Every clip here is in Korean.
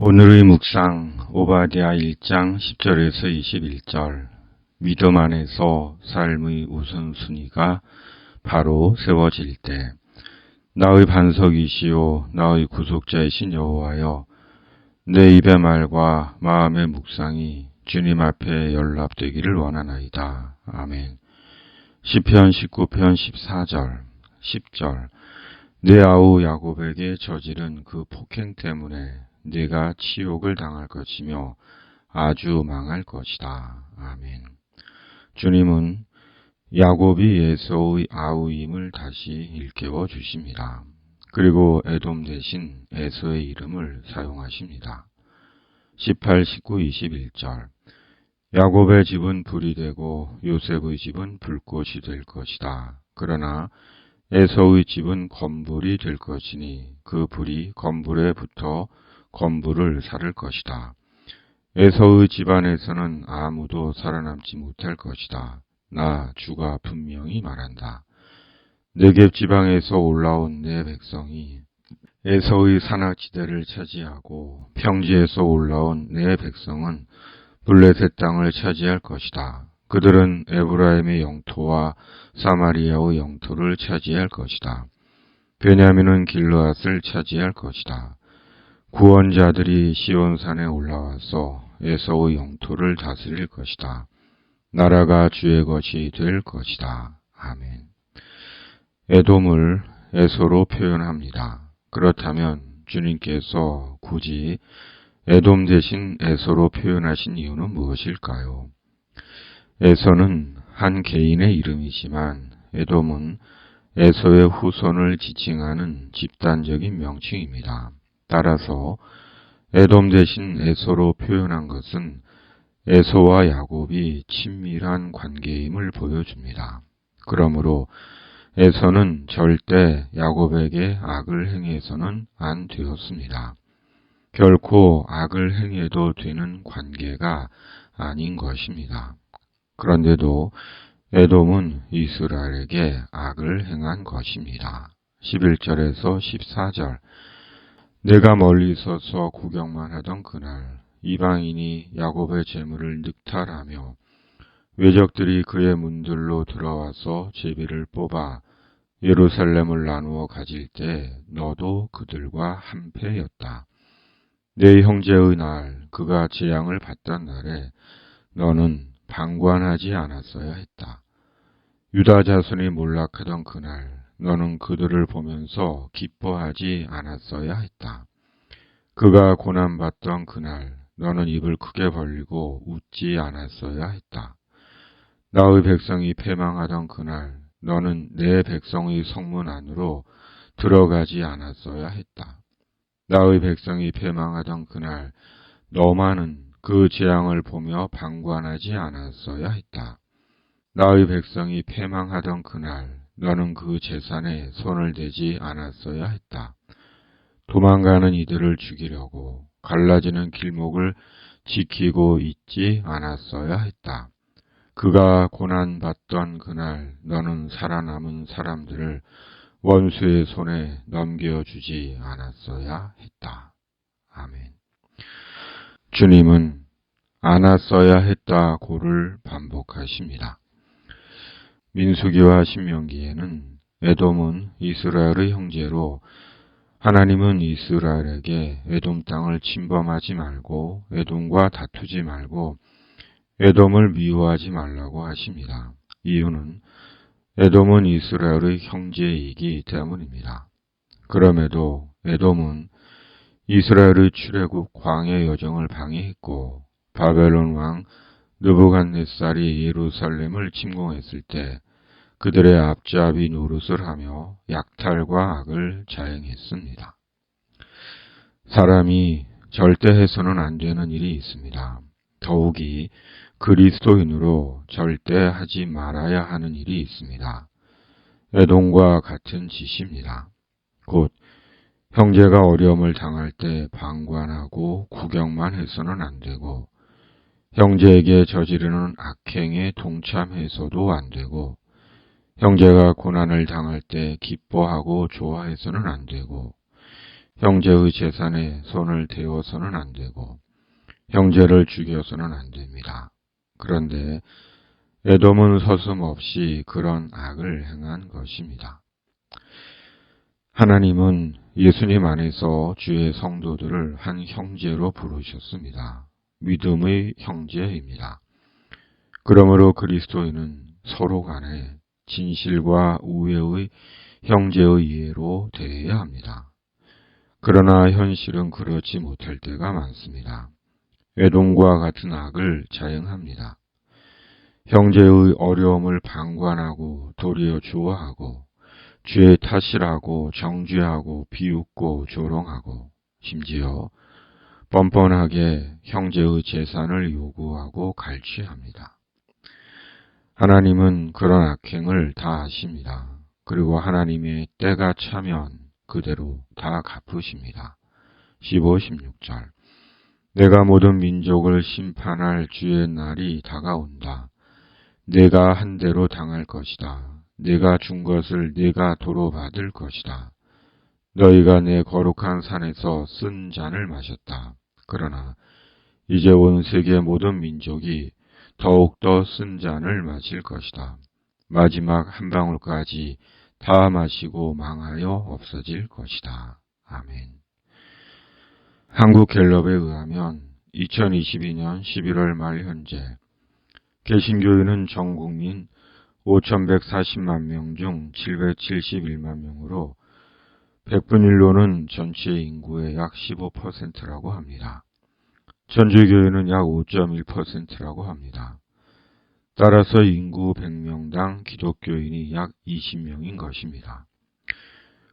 오늘의 묵상 오바댜 1장 10절에서 21절. 믿음 안에서 삶의 우선순위가 바로 세워질 때 나의 반석이시오 나의 구속자이신 여호와여, 내 입의 말과 마음의 묵상이 주님 앞에 연락되기를 원하나이다. 아멘. 시편 19편 14절 10절. 내 아우 야곱에게 저지른 그 폭행 때문에 네가 치욕을 당할 것이며 아주 망할 것이다. 아멘. 주님은 야곱이 에서의 아우임을 다시 일깨워 주십니다. 그리고 에돔 대신 에서의 이름을 사용하십니다. 18, 19, 21절. 야곱의 집은 불이 되고 요셉의 집은 불꽃이 될 것이다. 그러나 에서의 집은 검불이 될 것이니 그 불이 검불에 붙어 검불을 살을 것이다. 에서의 집안에서는 아무도 살아남지 못할 것이다. 나 주가 분명히 말한다. 네겝 지방에서 올라온 내 백성이 에서의 산악지대를 차지하고 평지에서 올라온 내 백성은 블레셋 땅을 차지할 것이다. 그들은 에브라임의 영토와 사마리아의 영토를 차지할 것이다. 베냐민은 길르앗을 차지할 것이다. 구원자들이 시온산에 올라와서 에서의 영토를 다스릴 것이다. 나라가 주의 것이 될 것이다. 아멘. 에돔을 에서로 표현합니다. 그렇다면 주님께서 굳이 에돔 대신 에서로 표현하신 이유는 무엇일까요? 에서는 한 개인의 이름이지만 에돔은 에서의 후손을 지칭하는 집단적인 명칭입니다. 따라서 에돔 대신 에서로 표현한 것은 에서와 야곱이 친밀한 관계임을 보여줍니다. 그러므로 에서는 절대 야곱에게 악을 행해서는 안 되었습니다. 결코 악을 행해도 되는 관계가 아닌 것입니다. 그런데도 에돔은 이스라엘에게 악을 행한 것입니다. 11절에서 14절. 내가 멀리 서서 구경만 하던 그날 이방인이 야곱의 재물을 늑탈하며 외적들이 그의 문들로 들어와서 제비를 뽑아 예루살렘을 나누어 가질 때 너도 그들과 한패였다. 내 형제의 날 그가 재앙을 받던 날에 너는 방관하지 않았어야 했다. 유다 자손이 몰락하던 그날 너는 그들을 보면서 기뻐하지 않았어야 했다. 그가 고난받던 그날 너는 입을 크게 벌리고 웃지 않았어야 했다. 나의 백성이 패망하던 그날 너는 내 백성의 성문 안으로 들어가지 않았어야 했다. 나의 백성이 패망하던 그날 너만은 그 재앙을 보며 방관하지 않았어야 했다. 나의 백성이 패망하던 그날 너는 그 재산에 손을 대지 않았어야 했다. 도망가는 이들을 죽이려고 갈라지는 길목을 지키고 있지 않았어야 했다. 그가 고난받던 그날 너는 살아남은 사람들을 원수의 손에 넘겨주지 않았어야 했다. 아멘. 주님은 않았어야 했다고를 반복하십니다. 민수기와 신명기에는 에돔은 이스라엘의 형제로 하나님은 이스라엘에게 에돔 땅을 침범하지 말고 에돔과 다투지 말고 에돔을 미워하지 말라고 하십니다. 이유는 에돔은 이스라엘의 형제이기 때문입니다. 그럼에도 에돔은 이스라엘의 출애굽 광해 여정을 방해했고 바벨론 왕 느부갓네살이 예루살렘을 침공했을 때 그들의 앞잡이 노릇을 하며 약탈과 악을 자행했습니다. 사람이 절대 해서는 안 되는 일이 있습니다. 더욱이 그리스도인으로 절대 하지 말아야 하는 일이 있습니다. 에돔과 같은 짓입니다. 곧 형제가 어려움을 당할 때 방관하고 구경만 해서는 안 되고 형제에게 저지르는 악행에 동참해서도 안 되고 형제가 고난을 당할 때 기뻐하고 좋아해서는 안 되고 형제의 재산에 손을 대어서는 안 되고 형제를 죽여서는 안 됩니다. 그런데 에돔은 서슴없이 그런 악을 행한 것입니다. 하나님은 예수님 안에서 주의 성도들을 한 형제로 부르셨습니다. 믿음의 형제입니다. 그러므로 그리스도인은 서로 간에 진실과 우애의 형제의 이해로 대해야 합니다. 그러나 현실은 그렇지 못할 때가 많습니다. 에돔과 같은 악을 자행합니다. 형제의 어려움을 방관하고 도리어 좋아하고 죄의 탓이라고 정죄하고 비웃고 조롱하고 심지어 뻔뻔하게 형제의 재산을 요구하고 갈취합니다. 하나님은 그런 악행을 다 아십니다. 그리고 하나님의 때가 차면 그대로 다 갚으십니다. 15, 16절 내가 모든 민족을 심판할 주의 날이 다가온다. 내가 한 대로 당할 것이다. 내가 준 것을 내가 도로 받을 것이다. 너희가 내 거룩한 산에서 쓴 잔을 마셨다. 그러나 이제 온 세계 모든 민족이 더욱더 쓴 잔을 마실 것이다. 마지막 한 방울까지 다 마시고 망하여 없어질 것이다. 아멘. 한국갤럽에 의하면 2022년 11월 말 현재 개신교인은 전 국민 5,140만 명 중 771만 명으로 100분 1로는 전체 인구의 약 15%라고 합니다. 천주교인은 약 5.1%라고 합니다. 따라서 인구 100명당 기독교인이 약 20명인 것입니다.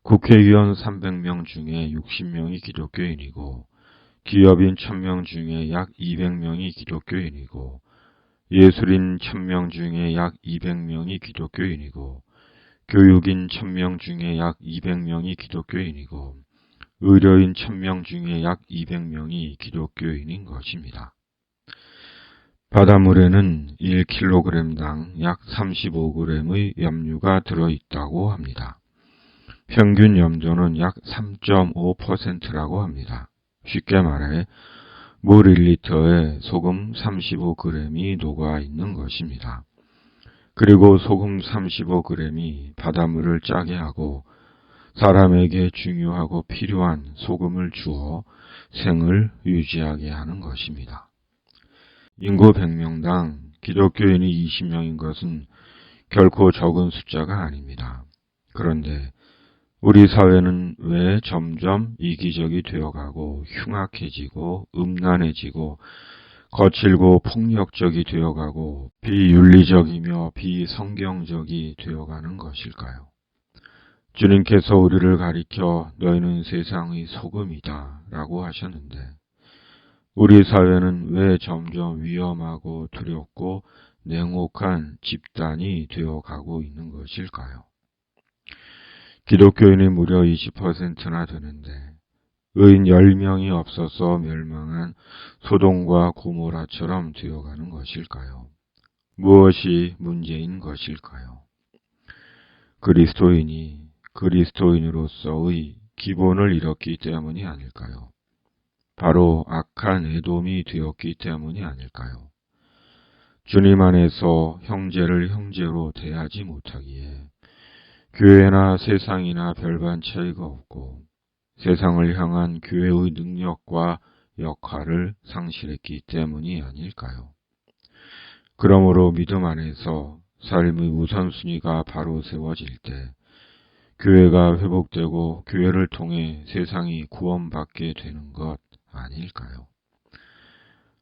국회의원 300명 중에 60명이 기독교인이고 기업인 1000명 중에 약 200명이 기독교인이고 예술인 1000명 중에 약 200명이 기독교인이고 교육인 1000명 중에 약 200명이 기독교인이고 의료인 1000명 중에 약 200명이 기독교인인 것입니다. 바닷물에는 1kg당 약 35g의 염류가 들어있다고 합니다. 평균 염도는 약 3.5%라고 합니다. 쉽게 말해 물 1리터에 소금 35g이 녹아있는 것입니다. 그리고 소금 35g이 바닷물을 짜게 하고 사람에게 중요하고 필요한 소금을 주어 생을 유지하게 하는 것입니다. 인구 100명당 기독교인이 20명인 것은 결코 적은 숫자가 아닙니다. 그런데 우리 사회는 왜 점점 이기적이 되어가고 흉악해지고 음란해지고 거칠고 폭력적이 되어가고 비윤리적이며 비성경적이 되어가는 것일까요? 주님께서 우리를 가리켜 너희는 세상의 소금이다 라고 하셨는데 우리 사회는 왜 점점 위험하고 두렵고 냉혹한 집단이 되어가고 있는 것일까요? 기독교인이 무려 20%나 되는데 의인 10명이 없어서 멸망한 소돔과 고모라처럼 되어가는 것일까요? 무엇이 문제인 것일까요? 그리스도인이 그리스도인으로서의 기본을 잃었기 때문이 아닐까요? 바로 악한 에돔이 되었기 때문이 아닐까요? 주님 안에서 형제를 형제로 대하지 못하기에 교회나 세상이나 별반 차이가 없고 세상을 향한 교회의 능력과 역할을 상실했기 때문이 아닐까요? 그러므로 믿음 안에서 삶의 우선순위가 바로 세워질 때 교회가 회복되고 교회를 통해 세상이 구원받게 되는 것 아닐까요?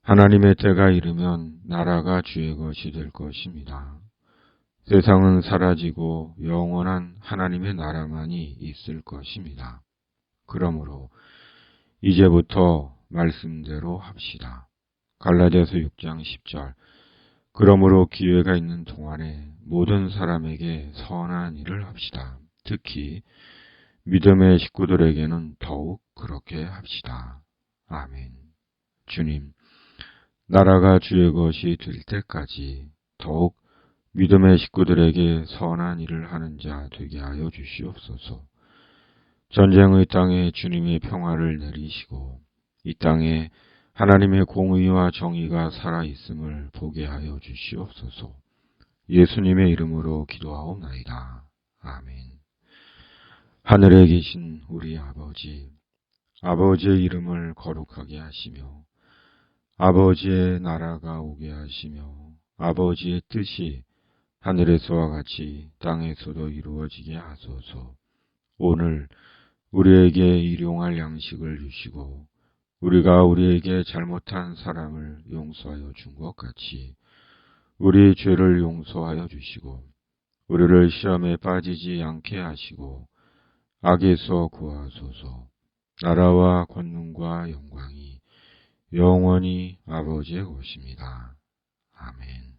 하나님의 때가 이르면 나라가 주의 것이 될 것입니다. 세상은 사라지고 영원한 하나님의 나라만이 있을 것입니다. 그러므로 이제부터 말씀대로 합시다. 갈라디아서 6장 10절 그러므로 기회가 있는 동안에 모든 사람에게 선한 일을 합시다. 특히 믿음의 식구들에게는 더욱 그렇게 합시다. 아멘. 주님, 나라가 주의 것이 될 때까지 더욱 믿음의 식구들에게 선한 일을 하는 자 되게 하여 주시옵소서. 전쟁의 땅에 주님의 평화를 내리시고 이 땅에 하나님의 공의와 정의가 살아있음을 보게 하여 주시옵소서. 예수님의 이름으로 기도하옵나이다. 아멘. 하늘에 계신 우리 아버지, 아버지의 이름을 거룩하게 하시며 아버지의 나라가 오게 하시며 아버지의 뜻이 하늘에서와 같이 땅에서도 이루어지게 하소서. 오늘 우리에게 일용할 양식을 주시고 우리가 우리에게 잘못한 사람을 용서하여 준 것 같이 우리 죄를 용서하여 주시고 우리를 시험에 빠지지 않게 하시고 악에서 구하소서. 나라와 권능과 영광이 영원히 아버지의 것입니다. 아멘.